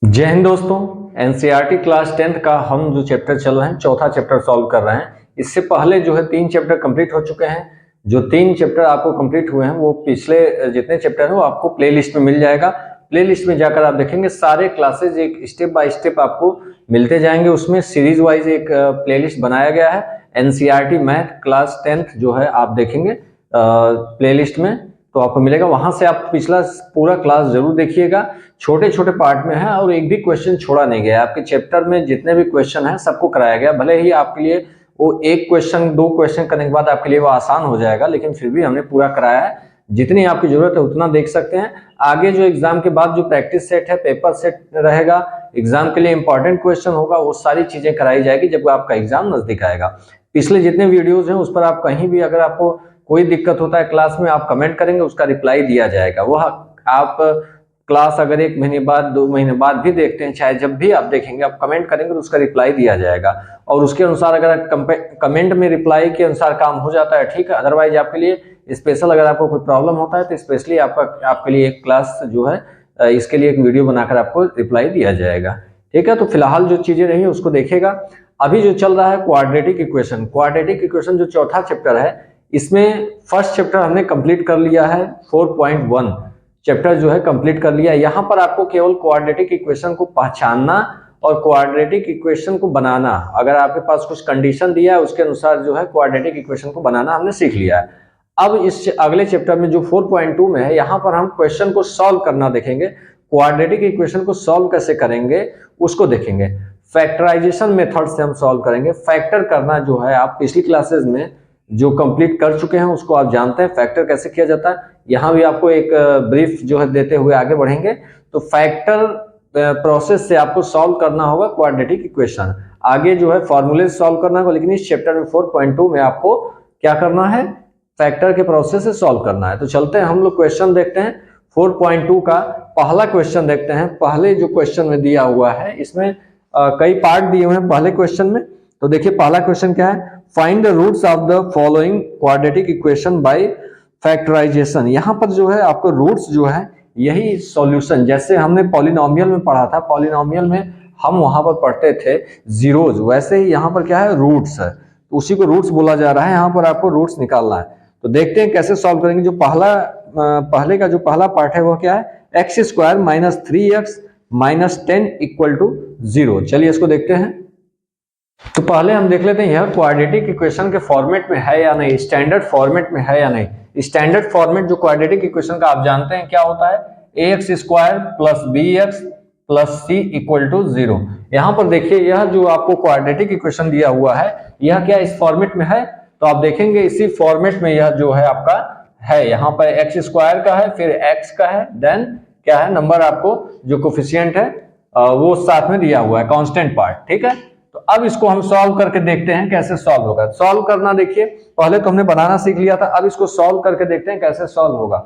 जय हिंद दोस्तों। NCERT class 10th का हम जो चैप्टर चल रहे हैं, चौथा चैप्टर सॉल्व कर रहे हैं। इससे पहले जो है 3 चैप्टर कंप्लीट हो चुके हैं। जो 3 चैप्टर आपको कंप्लीट हुए हैं वो पिछले जितने चैप्टर हैं वो आपको प्लेलिस्ट में मिल जाएगा। प्लेलिस्ट में जाकर आप देखेंगे सारे क्लासेज एक स्टेप बाय स्टेप आपको मिलते जाएंगे। उसमें सीरीज वाइज एक प्लेलिस्ट बनाया गया है। एनसीईआरटी मैथ क्लास 10th जो है आप देखेंगे प्लेलिस्ट में तो आपको मिलेगा। वहां से आप पिछला पूरा क्लास जरूर देखिएगा। छोटे छोटे पार्ट में है और एक भी क्वेश्चन छोड़ा नहीं गया। आपके चैप्टर में जितने भी क्वेश्चन हैं सबको कराया गया। भले ही आपके लिए वो एक क्वेश्चन 2 क्वेश्चन करने के बाद आपके लिए वो आसान हो जाएगा, लेकिन फिर भी हमने पूरा कराया है। जितनी आपकी जरूरत है उतना देख सकते हैं। आगे जो एग्जाम के बाद जो प्रैक्टिस सेट है, पेपर सेट रहेगा, एग्जाम के लिए इंपॉर्टेंट क्वेश्चन होगा, वो सारी चीजें कराई जाएगी जब आपका एग्जाम नजदीक आएगा। पिछले जितने वीडियोज हैं उस पर आप कहीं भी अगर आपको कोई दिक्कत होता है क्लास में, आप कमेंट करेंगे, उसका रिप्लाई दिया जाएगा। वह आप क्लास अगर 1 महीने बाद 2 महीने बाद भी देखते हैं, चाहे जब भी आप देखेंगे, आप कमेंट करेंगे तो उसका रिप्लाई दिया जाएगा। और उसके अनुसार अगर कमेंट में रिप्लाई के अनुसार काम हो जाता है, ठीक है। अदरवाइज आपके लिए स्पेशल अगर आपको कोई प्रॉब्लम होता है तो स्पेशली आपके लिए एक क्लास जो है इसके लिए एक वीडियो बनाकर आपको रिप्लाई दिया जाएगा, ठीक है। तो फिलहाल जो चीजें रही उसको देखेगा। अभी जो चल रहा है क्वाड्रेटिक इक्वेशन, क्वाड्रेटिक इक्वेशन जो चौथा चैप्टर है, इसमें फर्स्ट चैप्टर हमने कंप्लीट कर लिया है। 4.1 चैप्टर जो है कंप्लीट कर लिया। यहाँ पर आपको केवल क्वाड्रेटिक इक्वेशन को पहचानना और क्वाड्रेटिक इक्वेशन को बनाना, अगर आपके पास कुछ कंडीशन दिया है उसके अनुसार जो है क्वाड्रेटिक इक्वेशन को बनाना हमने सीख लिया है। अब इस अगले चैप्टर में जो 4.2 में है, यहाँ पर हम क्वेश्चन को सॉल्व करना देखेंगे। क्वाड्रेटिक इक्वेशन को सॉल्व कैसे करेंगे उसको देखेंगे। फैक्टराइजेशन मेथड से हम सॉल्व करेंगे। फैक्टर करना जो है आप पिछली क्लासेस में जो कंप्लीट कर चुके हैं उसको आप जानते हैं फैक्टर कैसे किया जाता है। यहाँ भी आपको एक ब्रीफ जो है देते हुए आगे बढ़ेंगे। तो फैक्टर प्रोसेस से आपको सॉल्व करना होगा क्वाड्रेटिक इक्वेशन। आगे जो है फॉर्मूले सॉल्व करना होगा, लेकिन इस चैप्टर में 4.2 में आपको क्या करना है, फैक्टर के प्रोसेस से सॉल्व करना है। तो चलते हैं हम लोग क्वेश्चन देखते हैं। 4.2 का पहला क्वेश्चन देखते हैं। पहले जो क्वेश्चन में दिया हुआ है इसमें कई पार्ट दिए हुए हैं पहले क्वेश्चन में। तो देखिए पहला क्वेश्चन क्या है, find the roots of the following quadratic equation by factorisation. यहाँ पर जो है आपको रूट्स जो है यही सॉल्यूशन, जैसे हमने पॉलिनोमियल में पढ़ा था, पॉलिनोमियल में हम वहां पर पढ़ते थे जीरोज, वैसे ही यहाँ पर क्या है रूट्स है। तो उसी को रूट्स बोला जा रहा है। यहाँ पर आपको रूट्स निकालना है। तो देखते हैं कैसे सॉल्व करेंगे। जो पहले का जो पहला पार्ट है वो क्या है, x square minus 3x minus 10 equal to 0। चलिए इसको देखते हैं। तो पहले हम देख लेते हैं यह क्वाड्रेटिक इक्वेशन के फॉर्मेट में है या नहीं, स्टैंडर्ड फॉर्मेट में है या नहीं। स्टैंडर्ड फॉर्मेट जो क्वाड्रेटिक इक्वेशन का आप जानते हैं क्या होता है, ax square plus bx plus c equal to 0। यहाँ पर देखिए यह जो आपको क्वाड्रेटिक इक्वेशन दिया हुआ है यह क्या इस फॉर्मेट में है। तो आप देखेंगे इसी फॉर्मेट में यह जो है आपका है। यहाँ पर एक्स स्क्वायर का है, फिर एक्स का है, देन क्या है नंबर आपको जो कोफिशिएंट है वो साथ में दिया हुआ है, कांस्टेंट पार्ट, ठीक है। तो अब इसको हम सॉल्व करके देखते हैं कैसे सॉल्व होगा। सॉल्व करना देखिए पहले तो हमने बनाना सीख लिया था, अब इसको सॉल्व करके देखते हैं कैसे सॉल्व होगा।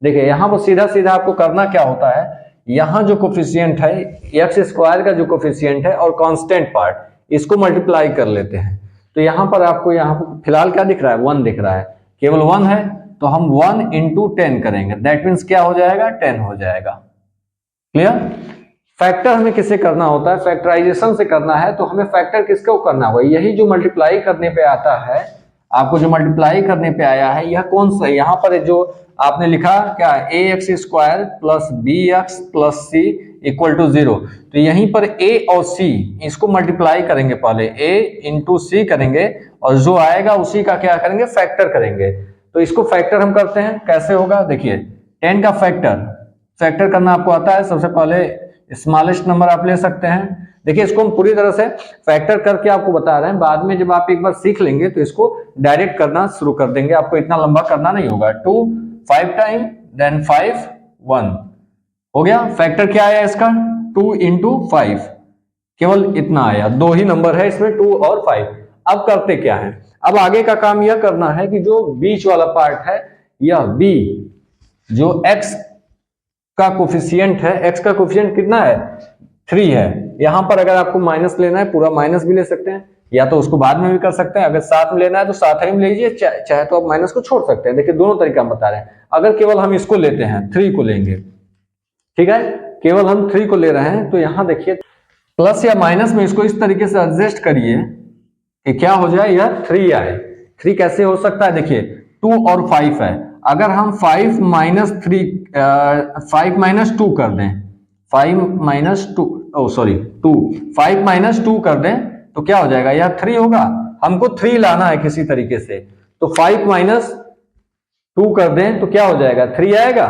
देखिए यहाँ पर सीधा सीधा आपको करना क्या होता है, यहाँ जो कोफिशिएंट है एक्स स्क्वायर का जो कोफिशिएंट है और कांस्टेंट पार्ट इसको मल्टीप्लाई कर लेते हैं। तो यहाँ पर आपको यहाँ पर फिलहाल क्या दिख रहा है, 1 दिख रहा है, केवल 1 है। तो हम 1 इंटू 10 करेंगे, दैट मीन्स क्या हो जाएगा, 10 हो जाएगा। क्लियर। फैक्टर हमें किसे करना होता है, फैक्टराइजेशन से करना है। तो हमें फैक्टर किसको करना होगा, यही जो मल्टीप्लाई करने पे आता है, आपको जो मल्टीप्लाई करने पे आया है यह कौन सा है। यहाँ पर जो आपने लिखा क्या, a x square plus b x plus c equal to 0। तो यहीं पर a और c इसको मल्टीप्लाई करेंगे, पहले a इंटू सी करेंगे और जो आएगा उसी का क्या करेंगे, फैक्टर करेंगे। तो इसको फैक्टर हम करते हैं, कैसे होगा देखिए। 10 का फैक्टर करना आपको आता है। सबसे पहले स्मॉलेस्ट नंबर आप ले सकते हैं। देखिए इसको हम पूरी तरह से फैक्टर करके आपको बता रहे हैं, बाद में जब आप एक बार सीख लेंगे तो इसको डायरेक्ट करना शुरू कर देंगे, आपको इतना लंबा करना नहीं होगा। 2 5 टाइम देन 5 1 हो गया। फैक्टर क्या आया इसका, 2 इंटू 5, केवल इतना आया। 2 ही नंबर है इसमें, 2 और 5। अब करते क्या है, अब आगे का काम यह करना है कि जो बीच वाला पार्ट है यह b जो x का कोफिशिएंट है, x का कोफिशिएंट कितना है, 3 है। यहां पर अगर आपको माइनस लेना है पूरा माइनस भी ले सकते हैं, या तो उसको बाद में भी कर सकते हैं। अगर साथ में लेना है तो साथ ही में लीजिए, चाहे तो आप माइनस को छोड़ सकते हैं। देखिए दोनों तरीका हम बता रहे हैं। अगर केवल हम इसको लेते हैं 3 को लेंगे, ठीक है, केवल हम 3 को ले रहे हैं। तो यहाँ देखिए प्लस या माइनस में इसको इस तरीके से एडजस्ट करिए कि क्या हो जाए, यह 3 आए। 3 कैसे हो सकता है, देखिए 2 और 5 है, अगर हम 5 माइनस 3 5 माइनस 2 कर दें, 5 माइनस 2 सॉरी 2 5 माइनस 2 कर दें तो क्या हो जाएगा, यह 3 होगा। हमको 3 लाना है किसी तरीके से, तो 5 माइनस 2 कर दें तो क्या हो जाएगा, 3 आएगा।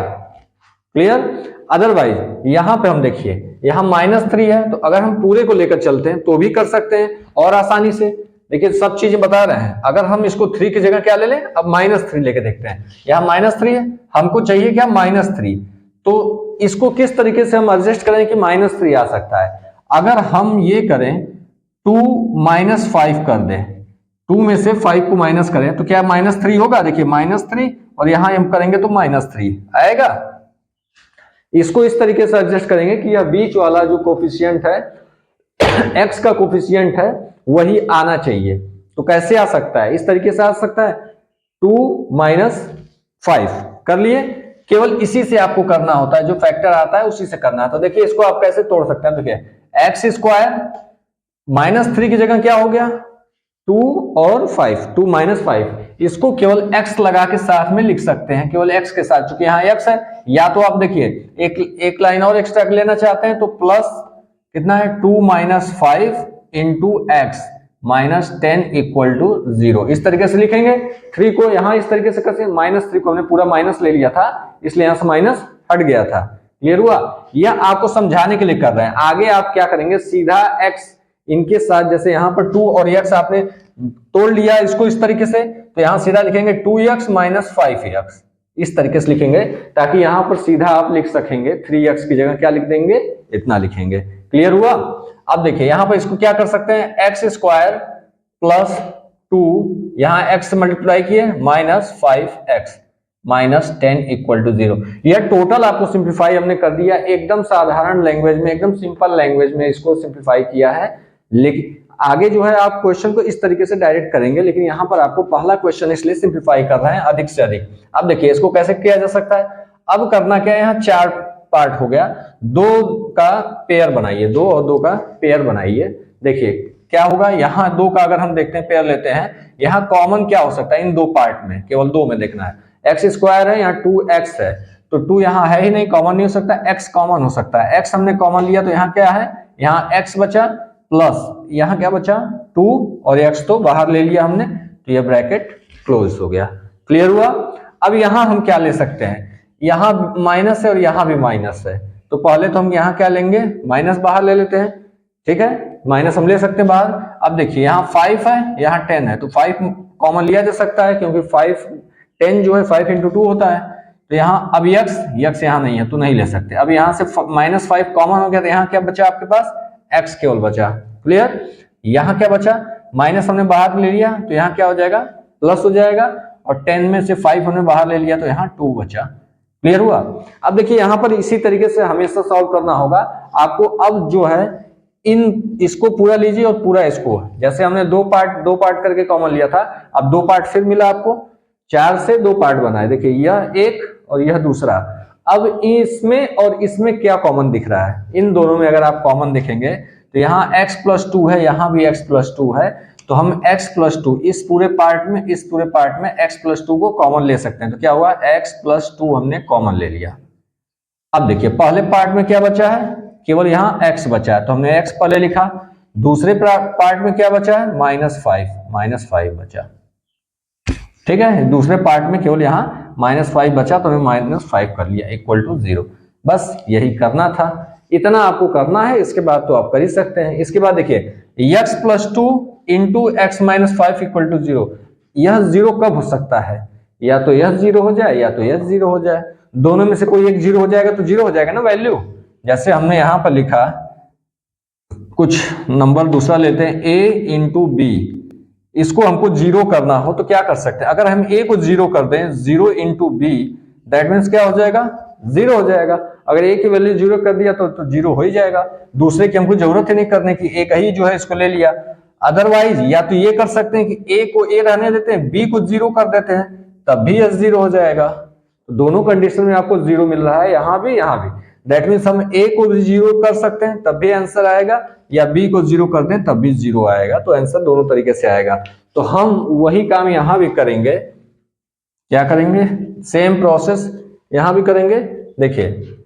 क्लियर। अदरवाइज यहां पे हम देखिए यहां -3 है, तो अगर हम पूरे को लेकर चलते हैं तो भी कर सकते हैं और आसानी से। देखिए सब चीजें बता रहे हैं। अगर हम इसको 3 की जगह क्या ले लें, अब -3 लेके देखते हैं। यहाँ -3 है, हमको चाहिए क्या, -3। तो इसको किस तरीके से हम एडजस्ट करें कि -3 आ सकता है। अगर हम ये करें 2 - 5 कर दें, 2 में से 5 को माइनस करें तो क्या -3 होगा। देखिए -3 और यहां हम करेंगे तो -3 आएगा। इसको इस तरीके से एडजस्ट करेंगे कि यह बीच वाला जो कोफिशिएंट है x का कोफिशिएंट है वही आना चाहिए। तो कैसे आ सकता है, इस तरीके से आ सकता है 2 - 5 कर लिए। केवल इसी से आपको करना होता है, जो फैक्टर आता है उसी से करना है। तो देखिए इसको आप कैसे तोड़ सकते हैं, देखिए एक्स स्क्वायर -3 की जगह क्या हो गया 2 और 5, 2 - 5, इसको केवल x लगा के साथ में लिख सकते हैं, केवल x के साथ, चूंकि यहाँ x है। या तो आप देखिए एक लाइन और एक्स्ट्रा लेना चाहते हैं तो प्लस कितना है 2 - 5 इंटू एक्स -10 = 0, इस तरीके से लिखेंगे। 3 को यहाँ इस तरीके से कैसे, -3 को हमने पूरा माइनस ले लिया था, इसलिए यहाँ से माइनस हट गया था। क्लियर हुआ। यह आपको समझाने के लिए कर रहे हैं। आगे आप क्या करेंगे, सीधा x इनके साथ, जैसे यहाँ पर 2 और x आपने तोड़ लिया इसको इस तरीके से, तो यहाँ सीधा लिखेंगे 2x - 5x, इस तरीके से लिखेंगे, ताकि यहाँ पर सीधा आप लिख सकेंगे 3x की जगह क्या लिख देंगे, इतना लिखेंगे। क्लियर हुआ। अब देखिए यहाँ पर इसको क्या कर सकते हैं, x स्क्वायर प्लस 2, यहाँ x से मल्टीप्लाई किए -5x -10 = 0। यह टोटल आपको सिंप्लीफाई हमने कर दिया, एकदम साधारण लैंग्वेज में, एकदम सिंपल लैंग्वेज में इसको सिंप्लीफाई किया है। लेकिन आगे जो है आप क्वेश्चन को इस तरीके से डायरेक्ट करेंगे, लेकिन यहाँ पर आपको पहला क्वेश्चन इसलिए सिंप्लीफाई कर रहे हैं अधिक से अधिक। अब देखिए इसको कैसे किया जा सकता है। अब करना क्या है, यहाँ 4 पार्ट हो गया, 2 का पेयर बनाइए, 2 और 2 का पेयर बनाइए। देखिए क्या होगा, यहाँ 2 का अगर हम देखते हैं पेयर लेते हैं, यहाँ कॉमन क्या हो सकता है इन 2 पार्ट में, केवल 2 में देखना है। एक्स स्क्वायर है, यहाँ 2x है, तो 2 यहाँ है ही नहीं, कॉमन नहीं हो सकता, x कॉमन हो सकता है। x हमने कॉमन लिया तो यहाँ क्या है, यहाँ x बचा प्लस यहाँ क्या बचा 2 और x तो बाहर ले लिया हमने, तो यह ब्रैकेट क्लोज हो गया। क्लियर हुआ। अब यहाँ हम क्या ले सकते हैं, यहाँ माइनस है और यहाँ भी माइनस है, तो पहले तो हम यहाँ क्या लेंगे, माइनस बाहर ले लेते हैं। ठीक है, माइनस हम ले सकते हैं बाहर। अब देखिए यहाँ 5 है, यहाँ 10 है, तो 5 कॉमन लिया जा सकता है, क्योंकि 10 जो है 5 × 2 होता है। तो यहाँ अब x यहाँ नहीं है तो नहीं ले सकते। अब यहाँ से -5 कॉमन हो गया, तो यहाँ क्या बचा आपके पास, x केवल बचा। क्लियर। यहाँ क्या बचा, माइनस हमने बाहर ले लिया तो यहाँ क्या हो जाएगा, प्लस हो जाएगा, और 10 में से 5 हमने बाहर ले लिया तो यहाँ 2 बचा। क्लियर हुआ। अब देखिए यहाँ पर इसी तरीके से हमेशा सॉल्व करना होगा आपको। अब जो है इसको पूरा लीजिए और पूरा इसको, जैसे हमने 2 पार्ट करके कॉमन लिया था, अब 2 पार्ट फिर मिला आपको, 4 से 2 पार्ट बनाए। देखिए यह एक और यह दूसरा। अब इसमें और इसमें क्या कॉमन दिख रहा है, इन दोनों में अगर आप कॉमन देखेंगे तो यहाँ x + 2 है, यहाँ भी x + 2 है, तो हम x + 2 इस पूरे पार्ट में x + 2 को कॉमन ले सकते हैं। तो क्या हुआ, x + 2 हमने कॉमन ले लिया। अब देखिए पहले पार्ट में क्या बचा है, केवल यहाँ x बचा है, तो हमने x पहले लिखा। दूसरे पार्ट में क्या बचा है, -5 बचा। ठीक है, दूसरे पार्ट में केवल यहाँ -5 बचा, तो हमने -5 कर लिया = 0। बस यही करना था, इतना आपको करना है। इसके बाद तो आप कर ही सकते हैं। इसके बाद देखिए x + 2 × x - 5 = 0। यह 0 कब हो सकता है, या तो यह 0 हो जाए या तो यह 0 हो जाए, दोनों में से कोई एक 0 हो जाएगा तो 0 हो जाएगा ना वैल्यू। जैसे हमने यहाँ पर लिखा, कुछ नंबर दूसरा लेते हैं, a × b, इसको हमको 0 करना हो तो क्या कर सकते हैं, अगर हम a को 0 कर दें, 0 × b, दैट मीन्स क्या हो जाएगा, 0 हो जाएगा। अगर a की वैल्यू 0 कर दिया तो 0 हो ही जाएगा। दूसरे की हमको जरूरत ही नहीं करने की, एक ही जो है इसको ले लिया। अदरवाइज या तो ये कर सकते हैं कि a को a रहने देते हैं, b को 0 कर देते हैं, तब भी 0 हो जाएगा। तो दोनों कंडीशन में आपको 0 मिल रहा है, यहाँ भी यहाँ भी। दैट मीन्स हम a को भी 0 कर सकते हैं तब भी आंसर आएगा, या b को 0 कर दें तब भी 0 आएगा, तो आंसर दोनों तरीके से आएगा। तो हम वही काम यहां भी करेंगे। क्या करेंगे? सेम प्रोसेस यहां भी करेंगे। देखिए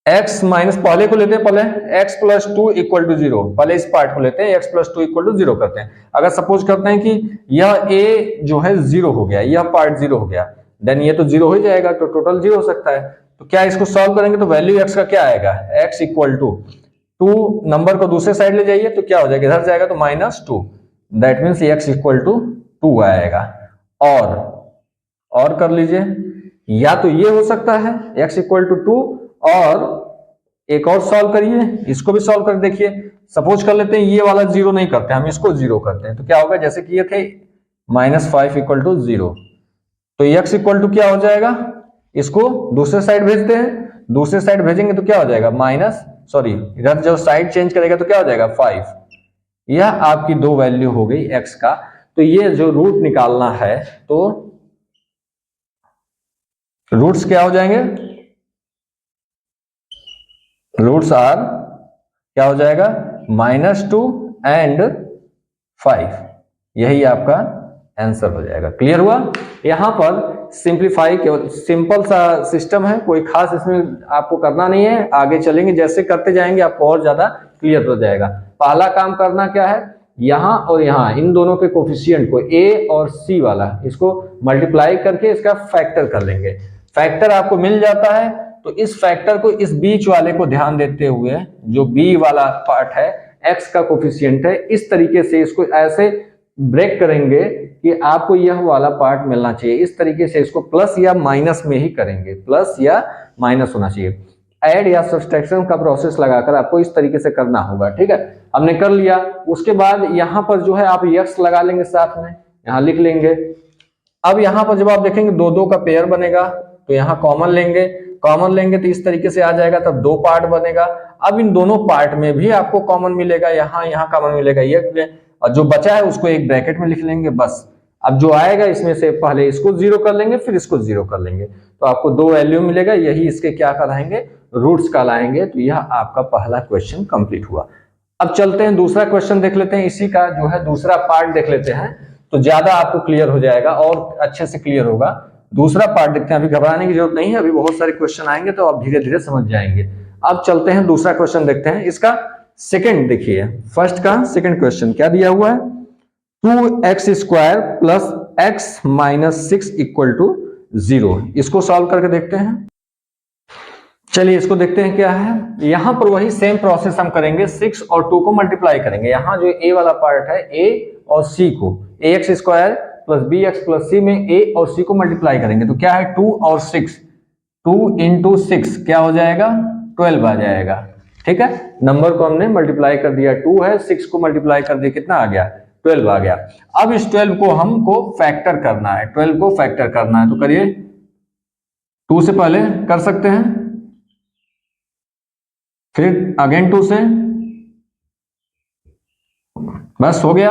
x माइनस, पहले को लेते हैं, पहले x प्लस 2 इक्वल टू 0, पहले इस पार्ट को लेते हैं, x प्लस 2 इक्वल टू 0 करते हैं। अगर सपोज करते हैं कि यह a जो है 0 हो गया, यह पार्ट 0 हो गया, देन ये तो 0 हो जाएगा, तो टोटल 0 हो सकता है। तो क्या इसको सॉल्व करेंगे तो वैल्यू x का क्या आएगा? x इक्वल टू 2, नंबर को दूसरे साइड ले जाइए तो क्या हो जाएगा? इधर जाएगा तो -2, that means x equal to 2 आएगा। और कर लीजिए, या तो ये हो सकता है x इक्वल टू 2, और एक और सॉल्व करिए, इसको भी सॉल्व कर देखिए। सपोज कर लेते हैं ये वाला 0 नहीं करते, हम इसको 0 करते हैं, तो क्या होगा? जैसे कि ये थे -5 इक्वल टू 0, तो x इक्वल टू क्या हो जाएगा? इसको दूसरे साइड भेजते हैं, दूसरे साइड भेजेंगे तो क्या हो जाएगा? इधर जो साइड चेंज करेगा तो क्या हो जाएगा? 5। यह आपकी दो वैल्यू हो गई x का। तो ये जो रूट निकालना है, तो रूट्स क्या हो जाएंगे? रूट्स आर क्या हो जाएगा? -2 एंड 5। यही आपका आंसर हो जाएगा। क्लियर हुआ? यहां पर सिंप्लीफाई, केवल सिंपल सा सिस्टम है, कोई खास इसमें आपको करना नहीं है। आगे चलेंगे, जैसे करते जाएंगे आपको और ज्यादा क्लियर हो जाएगा। पहला काम करना क्या है? यहां और यहां इन दोनों के कोफिशिएंट को, a और c वाला, इसको मल्टीप्लाई करके इसका फैक्टर कर लेंगे। फैक्टर आपको मिल जाता है, तो इस फैक्टर को इस बीच वाले को ध्यान देते हुए, जो b वाला पार्ट है, x का कोफिशिएंट है, इस तरीके से इसको ऐसे ब्रेक करेंगे कि आपको यह वाला पार्ट मिलना चाहिए। इस तरीके से इसको प्लस या माइनस में ही करेंगे, प्लस या माइनस होना चाहिए। ऐड या सब्सट्रैक्शन का प्रोसेस लगाकर आपको इस तरीके से करना होगा। ठीक है, हमने कर लिया। उसके बाद यहाँ पर जो है आप x लगा लेंगे, साथ में यहाँ लिख लेंगे। अब यहाँ पर जब आप देखेंगे 2-2 का पेयर बनेगा, तो यहाँ कॉमन लेंगे, कॉमन लेंगे तो इस तरीके से आ जाएगा, तब 2 पार्ट बनेगा। अब इन दोनों पार्ट में भी आपको कॉमन मिलेगा, यहाँ कॉमन मिलेगा, ये, और जो बचा है उसको एक ब्रैकेट में लिख लेंगे, बस। अब जो आएगा इसमें से पहले इसको 0 कर लेंगे, फिर इसको 0 कर लेंगे, तो आपको 2 वैल्यू मिलेगा। यही इसके क्या कहलाएंगे? रूट्स कहलाएंगे। तो यह आपका पहला क्वेश्चन कंप्लीट हुआ। अब चलते हैं दूसरा क्वेश्चन देख लेते हैं, इसी का जो है दूसरा पार्ट देख लेते हैं, तो ज्यादा आपको क्लियर हो जाएगा और अच्छे से क्लियर होगा। दूसरा पार्ट देखते हैं, अभी घबराने की जरूरत नहीं है, अभी बहुत सारे क्वेश्चन आएंगे तो आप धीरे धीरे समझ जाएंगे। अब चलते हैं दूसरा क्वेश्चन देखते हैं। इसका सेकंड देखिए, फर्स्ट का सेकंड क्वेश्चन क्या दिया हुआ है? 2x² plus x minus 6 equal to 0। इसको सॉल्व करके देखते हैं। चलिए इसको देखते हैं क्या है। यहां पर वही सेम प्रोसेस हम करेंगे, 6 और 2 को मल्टीप्लाई करेंगे। यहां जो a वाला पार्ट है, a और c को, ax² plus bx plus c में a और c को मल्टीप्लाई करेंगे, तो क्या है? 2 और 6, 2 इंटू 6 क्या हो जाएगा? 12 आ जाएगा। ठीक है, नंबर को हमने मल्टीप्लाई कर दिया, 2 है, 6 को मल्टीप्लाई कर दिया, कितना आ गया? 12 आ गया। अब इस 12 को हमको फैक्टर करना है, 12 को फैक्टर करना है, तो करिए। 2 से पहले कर सकते हैं, फिर अगेन 2 से, बस हो गया।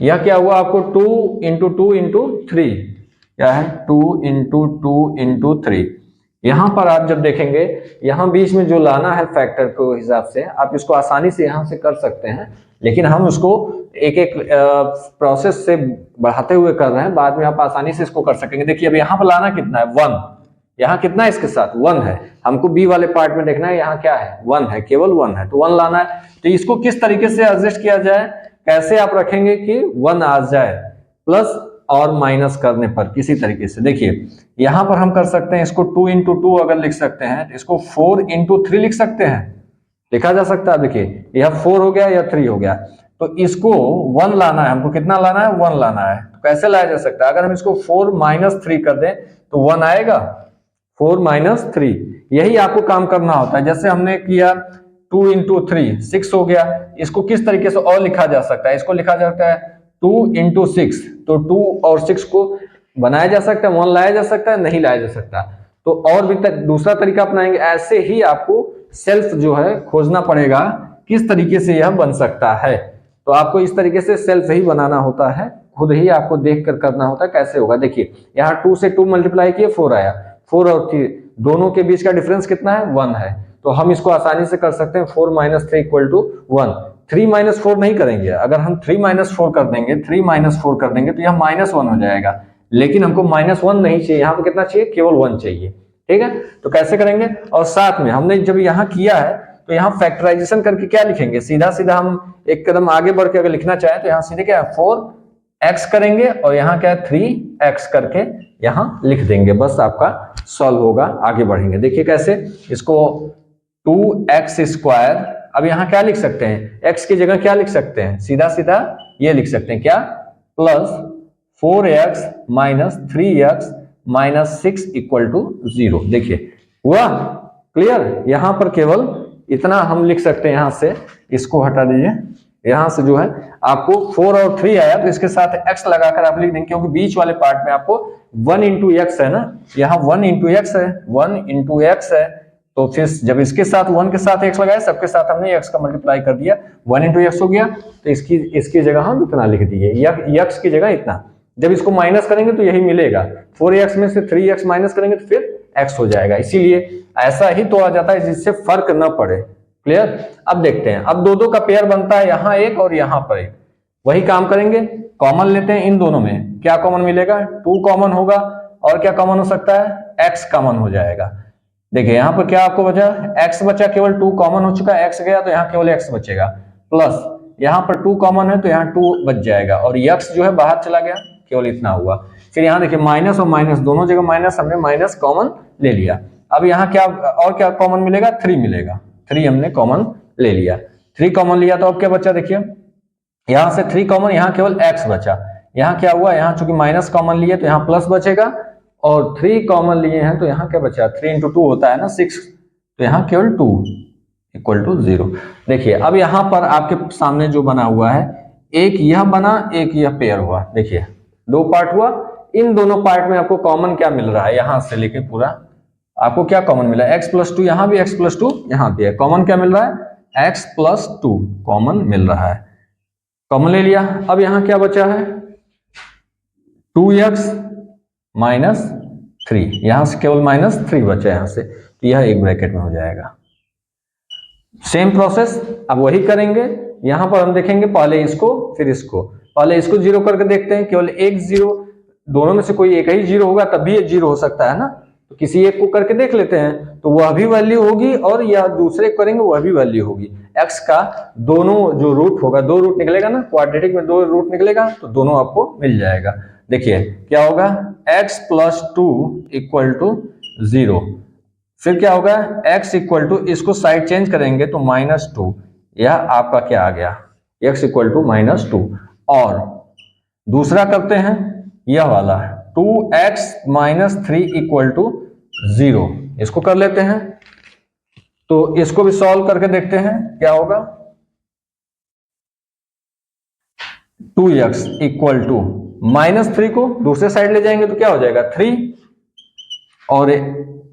यह क्या हुआ आपको? 2 इंटू 2 इंटू 3, क्या है? 2 इंटू 2 इंटू 3। यहां पर आप जब देखेंगे, यहां बीच में जो लाना है फैक्टर को हिसाब से, आप इसको आसानी से यहां से कर सकते हैं, लेकिन हम उसको एक एक प्रोसेस से बढ़ाते हुए कर रहे हैं, बाद में आप आसानी से इसको कर सकेंगे। देखिए अब यहाँ पर लाना कितना है? 1। यहाँ कितना है इसके साथ? 1 है। हमको बी वाले पार्ट में देखना है, यहाँ क्या है? 1 है, केवल 1 है, तो 1 लाना है। तो इसको किस तरीके से एडजस्ट किया जाए, कैसे आप रखेंगे कि 1 आ जाए? प्लस और माइनस करने पर किसी तरीके से। देखिए यहां पर हम कर सकते हैं, इसको 2 इंटू 2 अगर लिख सकते हैं, इसको 4 इंटू 3 लिख सकते हैं, लिखा जा सकता है। देखिए यह 4 हो गया, यह 3 हो गया, तो इसको 1 लाना है हमको। कितना लाना है? 1 लाना है। तो कैसे लाया जा सकता है? अगर हम इसको 4 माइनस 3 कर दें तो 1 आएगा, 4 माइनस 3। यही आपको काम करना होता है। जैसे हमने किया 2 इंटू 3, 6 हो गया। इसको किस तरीके से और लिखा जा सकता है? इसको लिखा जा सकता है 2 इंटू 6, तो 2 और 6 को बनाया जा सकता है, 1 लाया जा सकता है, नहीं लाया जा सकता। तो और भी दूसरा तरीका अपनाएंगे। ऐसे ही आपको सेल्फ जो है खोजना पड़ेगा, किस तरीके से यह बन सकता है। तो आपको इस तरीके से सेल्फ ही बनाना होता है, खुद ही आपको देख कर करना होता है कैसे होगा। देखिए यहाँ 2 से 2 मल्टीप्लाई किए, 4 आया, 4 और दोनों के बीच का डिफरेंस कितना है 1 है, तो हम इसको आसानी से कर सकते हैं 4 - 3 = 1। 3 - 4 नहीं करेंगे, अगर हम 3 - 4 कर देंगे, 3 - 4 कर देंगे तो यहाँ -1 हो जाएगा, लेकिन हमको -1 नहीं चाहिए, यहाँ पे कितना चाहिए, केवल 1 चाहिए। ठीक है, तो कैसे करेंगे, और साथ में हमने जब यहाँ किया है तो यहाँ फैक्टराइजेशन करके क्या लिखेंगे, सीधा सीधा हम एक कदम आगे बढ़ के अगर लिखना चाहे तो यहाँ सीधे क्या है 4x करेंगे और यहाँ क्या है 3x करके यहाँ लिख देंगे, बस आपका सॉल्व होगा, आगे बढ़ेंगे। देखिए कैसे, इसको 2x², अब यहाँ क्या लिख सकते हैं, x की जगह क्या लिख सकते हैं, सीधा सीधा ये लिख सकते हैं क्या, प्लस 4x - 3x - 6 = 0। देखिए हुआ क्लियर, यहाँ पर केवल इतना हम लिख सकते हैं, यहाँ से इसको हटा दीजिए, यहाँ से जो है आपको 4 और 3 आया तो इसके साथ x लगाकर आप लिख देंगे, क्योंकि बीच वाले पार्ट में आपको 1 × x है ना, यहाँ 1 × x है, 1 × x है, तो फिर जब इसके साथ 1 के साथ x लगाया, सबके साथ हमने x का मल्टीप्लाई कर दिया, 1 × x हो गया, तो इसकी जगह हम इतना लिख दिए, x की जगह इतना। जब इसको माइनस करेंगे तो यही मिलेगा, 4x में से 3x माइनस करेंगे तो फिर x हो जाएगा, इसीलिए ऐसा ही तोड़ा जाता है जिससे फर्क न पड़े। क्लियर, अब देखते हैं, अब दो का पेयर बनता है, यहाँ एक और यहाँ पर एक, वही काम करेंगे, कॉमन लेते हैं, इन दोनों में क्या कॉमन मिलेगा, 2 कॉमन होगा, और क्या कॉमन हो सकता है, x कॉमन हो जाएगा। देखिए यहाँ पर क्या आपको बचा, x बचा, केवल 2 कॉमन हो चुका है, x गया तो यहाँ केवल x बचेगा, प्लस यहाँ पर 2 कॉमन है तो यहाँ 2 बच जाएगा, और x जो है बाहर चला गया, केवल इतना हुआ। फिर यहाँ देखिए माइनस और माइनस दोनों जगह माइनस, हमने माइनस कॉमन ले लिया। अब यहाँ क्या और क्या कॉमन मिलेगा, 3 मिलेगा, 3 हमने कॉमन ले लिया, 3 कॉमन लिया तो अब क्या बचा, देखिए यहाँ से 3 कॉमन, यहाँ केवल x बचा, यहाँ क्या हुआ, यहाँ चूंकि माइनस कॉमन लिए तो यहाँ प्लस बचेगा, और 3 कॉमन लिए हैं तो यहाँ क्या बचा, 3 × 2 होता है ना 6, तो यहाँ केवल 2 = 0। देखिए अब यहाँ पर आपके सामने जो बना हुआ है, एक यह बना, एक यह पेयर हुआ, देखिए 2 पार्ट हुआ, इन दोनों पार्ट में आपको कॉमन क्या मिल रहा है, यहाँ से लेके पूरा आपको क्या कॉमन मिला है, x + 2, यहाँ भी x + 2 यहाँ भी है, कॉमन क्या मिल रहा है, x + 2 कॉमन मिल रहा है, कॉमन ले लिया। अब यहाँ क्या बचा है, 2x - 3, यहाँ से केवल -3 बचा, यहाँ से तो यह एक ब्रैकेट में हो जाएगा। सेम प्रोसेस अब वही करेंगे, यहाँ पर हम देखेंगे पहले इसको फिर इसको, पहले इसको 0 करके देखते हैं, केवल एक 0, दोनों में से कोई एक ही 0 होगा तब भी ये 0 हो सकता है ना, तो किसी एक को करके देख लेते हैं, तो वह भी वैल्यू होगी, और यह दूसरे करेंगे वह भी वैल्यू होगी। x का दोनों जो रूट होगा, 2 रूट निकलेगा ना, क्वाड्रेटिक में 2 रूट निकलेगा, तो दोनों आपको मिल जाएगा। देखिए क्या होगा, x + 2 = 0, फिर क्या होगा, x = इसको साइड चेंज करेंगे तो -2, यह आपका क्या आ गया, x = -2, और दूसरा करते हैं यह वाला 2x - 3 = 0, इसको कर लेते हैं, तो इसको भी सॉल्व करके देखते हैं क्या होगा, 2x = -3 को दूसरे साइड ले जाएंगे तो क्या हो जाएगा 3, और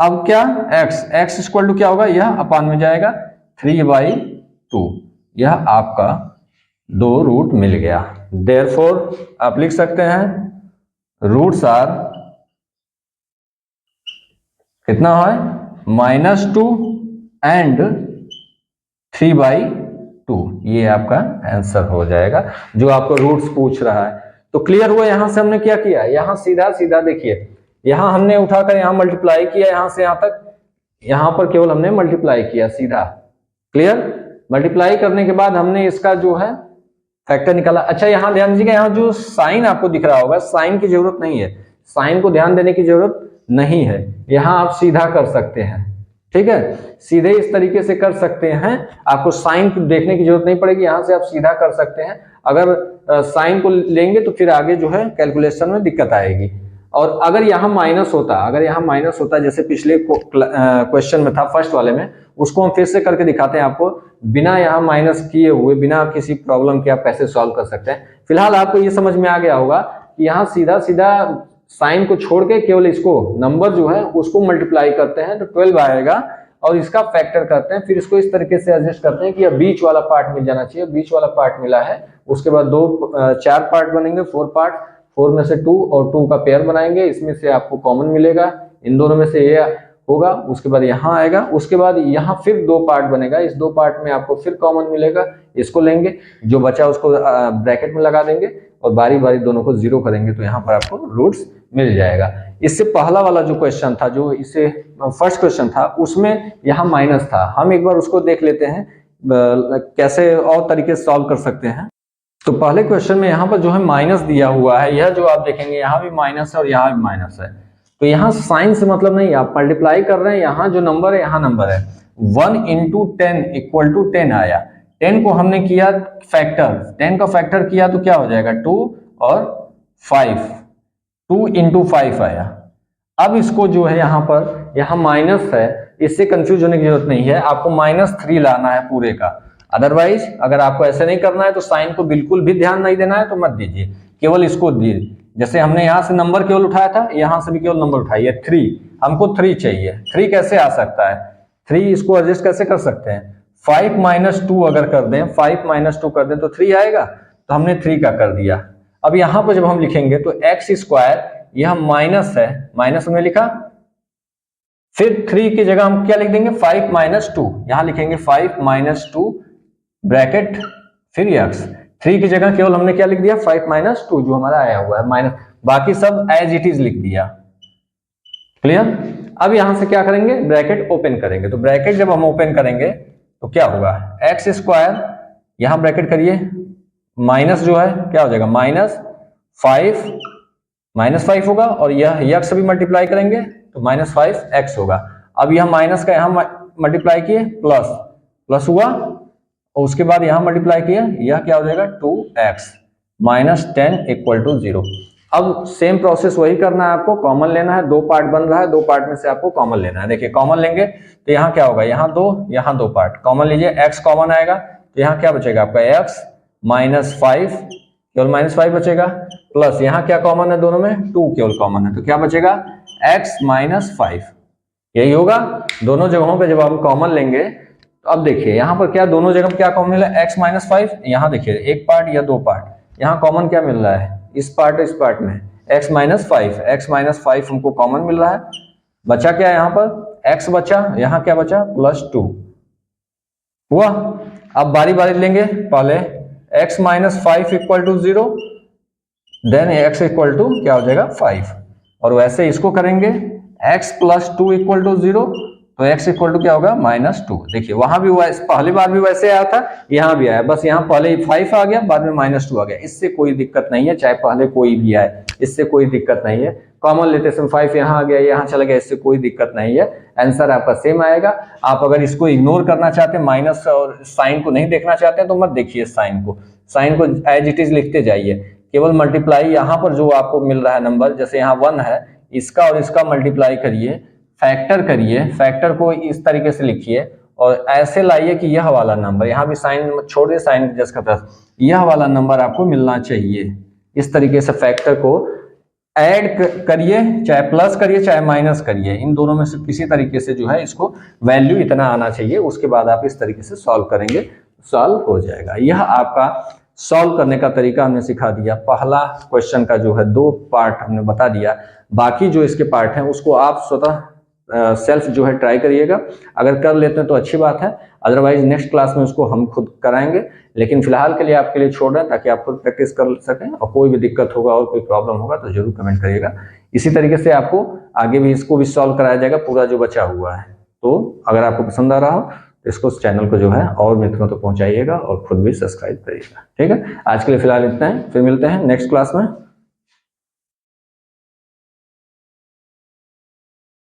अब क्या x = क्या होगा, यह अपान में जाएगा 3/2, यह आपका 2 रूट मिल गया। देयरफॉर आप लिख सकते हैं रूट्स आर कितना है, -2 एंड 3/2, ये आपका आंसर हो जाएगा जो आपको रूट्स पूछ रहा है। तो क्लियर हुआ, यहां से हमने क्या किया, यहां सीधा सीधा देखिए, यहां हमने उठाकर यहां मल्टीप्लाई किया, यहां से यहां तक, यहां पर केवल हमने मल्टीप्लाई किया सीधा। क्लियर, मल्टीप्लाई करने के बाद हमने इसका जो है फैक्टर निकाला। अच्छा यहां ध्यान दीजिएगा, यहां जो साइन आपको दिख रहा होगा, साइन की जरूरत नहीं है, साइन को ध्यान देने की जरूरत नहीं है, यहां आप सीधा कर सकते हैं। ठीक है, सीधे इस तरीके से कर सकते हैं, आपको साइन देखने की जरूरत नहीं पड़ेगी, यहां से आप सीधा कर सकते हैं। अगर साइन को लेंगे तो फिर आगे जो है कैलकुलेशन में दिक्कत आएगी। और अगर यहाँ माइनस होता, अगर यहाँ माइनस होता जैसे पिछले क्वेश्चन में था फर्स्ट वाले में, उसको हम फिर से करके दिखाते हैं आपको, बिना यहाँ माइनस किए हुए, बिना किसी प्रॉब्लम के आप कैसे सॉल्व कर सकते हैं। फिलहाल आपको ये समझ में आ गया होगा कि यहाँ सीधा सीधा साइन को छोड़ के केवल इसको नंबर जो है उसको मल्टीप्लाई करते हैं तो 12 आएगा, और इसका फैक्टर करते हैं, फिर इसको इस तरीके से एडजस्ट करते हैं कि यह बीच वाला पार्ट मिल जाना चाहिए, बीच वाला पार्ट मिला है। उसके बाद 4 पार्ट बनेंगे, 4 पार्ट, 4 में से 2 और 2 का पेयर बनाएंगे, इसमें से आपको कॉमन मिलेगा, इन दोनों में से ये होगा, उसके बाद यहाँ आएगा, उसके बाद यहाँ फिर 2 पार्ट बनेगा, इस 2 पार्ट में आपको फिर कॉमन मिलेगा, इसको लेंगे, जो बचा उसको ब्रैकेट में लगा देंगे और बारी बारी दोनों को 0 करेंगे तो यहाँ पर आपको रूट्स मिल जाएगा। इससे पहला वाला जो क्वेश्चन था, जो इससे फर्स्ट क्वेश्चन था, उसमें यहाँ माइनस था। हम एक बार उसको देख लेते हैं कैसे और तरीके से सॉल्व कर सकते हैं। तो पहले क्वेश्चन में यहाँ पर जो है माइनस दिया हुआ है, यह जो आप देखेंगे यहाँ भी माइनस है और यहाँ भी माइनस है, तो यहाँ साइन से मतलब नहीं, आप मल्टीप्लाई कर रहे हैं, यहाँ जो नंबर है यहाँ नंबर है। 1 × 10 = 10 आया। 10 को हमने किया फैक्टर, 10 का फैक्टर किया तो क्या हो जाएगा 2 और 5, 2 × 5 आया। अब इसको जो है यहाँ पर, यहाँ माइनस है, इससे कंफ्यूज होने की जरूरत नहीं है, आपको -3 लाना है पूरे का। अदरवाइज अगर आपको ऐसे नहीं करना है तो साइन को बिल्कुल भी ध्यान नहीं देना है तो मत दीजिए, केवल इसको दीजिए। जैसे हमने यहाँ से नंबर केवल उठाया था, यहाँ से भी केवल नंबर उठाइए 3, हमको 3 चाहिए। 3 कैसे आ सकता है, 3 इसको एडजस्ट कैसे कर सकते हैं, 5 - 2 अगर कर दें, 5 - 2 कर दें तो 3 आएगा, तो हमने 3 का कर दिया। अब यहाँ पर जब हम लिखेंगे तो x², यह माइनस है, माइनस हमने लिखा, फिर 3 की जगह हम क्या लिख देंगे 5 - 2, यहाँ लिखेंगे 5 - 2 ब्रैकेट फिर x। 3 की जगह केवल हमने क्या लिख दिया 5 - 2 जो हमारा आया हुआ है माइनस, बाकी सब एज इट इज लिख दिया। क्लियर। अब यहां से क्या करेंगे, ब्रैकेट ओपन करेंगे, तो ब्रैकेट जब हम ओपन करेंगे तो क्या होगा, x², यहां ब्रैकेट करिए, माइनस जो है क्या हो जाएगा -5 होगा, और यह x भी मल्टीप्लाई करेंगे तो -5x होगा। अब यह माइनस का यहां मल्टीप्लाई किए, प्लस हुआ, और उसके बाद यहां मल्टीप्लाई किया, यह क्या हो जाएगा 2x -10 = 0। अब सेम प्रोसेस वही करना है आपको, कॉमन लेना है, 2 पार्ट बन रहा है, 2 पार्ट में से आपको कॉमन लेना है। देखिए कॉमन लेंगे तो यहाँ क्या होगा, यहाँ 2 पार्ट कॉमन लीजिए, x कॉमन आएगा तो यहाँ क्या बचेगा आपका x -5, केवल -5 बचेगा, प्लस यहाँ क्या कॉमन है दोनों में, 2 केवल कॉमन है, तो क्या बचेगा x -5। यही होगा दोनों जगहों पे जब हम कॉमन लेंगे। तो अब देखिए यहाँ पर क्या दोनों जगह क्या कॉमन मिला, x -5, यहाँ देखिए एक पार्ट या 2 पार्ट, यहाँ कॉमन क्या मिल रहा है, इस पार्ट में x -5 हमको कॉमन मिल रहा है। बचा क्या यहाँ पर, x बचा, यहाँ क्या बचा +2 हुआ। अब बारी बारी लेंगे, पहले x -5 = 0, देन x = क्या हो जाएगा 5, और वैसे इसको करेंगे x +2 = 0, तो x = क्या होगा -2। देखिए वहां भी पहली बार भी वैसे आया था, यहाँ भी आया, बस यहाँ पहले 5 आ गया, बाद में -2 आ गया, इससे कोई दिक्कत नहीं है, चाहे पहले कोई भी आए, इससे कोई दिक्कत नहीं है। कॉमन लेते समय 5 यहाँ आ गया, यहाँ चला गया, इससे कोई दिक्कत नहीं है, आंसर आपका सेम आएगा। आप अगर इसको इग्नोर करना चाहते हैं, माइनस और साइन को नहीं देखना चाहते हैं, तो मत देखिए साइन को एज इट इज लिखते जाइए, केवल मल्टीप्लाई यहाँ पर जो आपको मिल रहा है नंबर, जैसे यहाँ 1 है, इसका और इसका मल्टीप्लाई करिए, फैक्टर करिए, फैक्टर को इस तरीके से लिखिए और ऐसे लाइए कि यह वाला नंबर, यहाँ भी साइन छोड़ दिए, साइन जस्ट का प्लस, यह वाला नंबर आपको मिलना चाहिए। इस तरीके से फैक्टर को ऐड करिए, चाहे प्लस करिए चाहे माइनस करिए, इन दोनों में से किसी तरीके से जो है इसको वैल्यू इतना आना चाहिए, उसके बाद आप इस तरीके से सॉल्व करेंगे, सॉल्व हो जाएगा। यह आपका सॉल्व करने का तरीका हमने सिखा दिया। पहला क्वेश्चन का जो है 2 पार्ट हमने बता दिया, बाकी जो इसके पार्ट हैं उसको आप स्वतः सेल्फ जो है ट्राई करिएगा, अगर कर लेते हैं तो अच्छी बात है, अदरवाइज नेक्स्ट क्लास में उसको हम खुद कराएंगे, लेकिन फिलहाल के लिए आपके लिए छोड़ रहे हैं ताकि आप खुद प्रैक्टिस कर सकें, और कोई भी दिक्कत होगा और कोई प्रॉब्लम होगा तो जरूर कमेंट करिएगा। इसी तरीके से आपको आगे भी इसको भी सॉल्व कराया जाएगा, पूरा जो बचा हुआ है। तो अगर आपको पसंद आ रहा हो तो इसको चैनल को जो है और मित्रों तक पहुंचाइएगा और खुद भी सब्सक्राइब करिएगा। ठीक है, आज के लिए फिलहाल इतना है, फिर मिलते हैं नेक्स्ट क्लास में।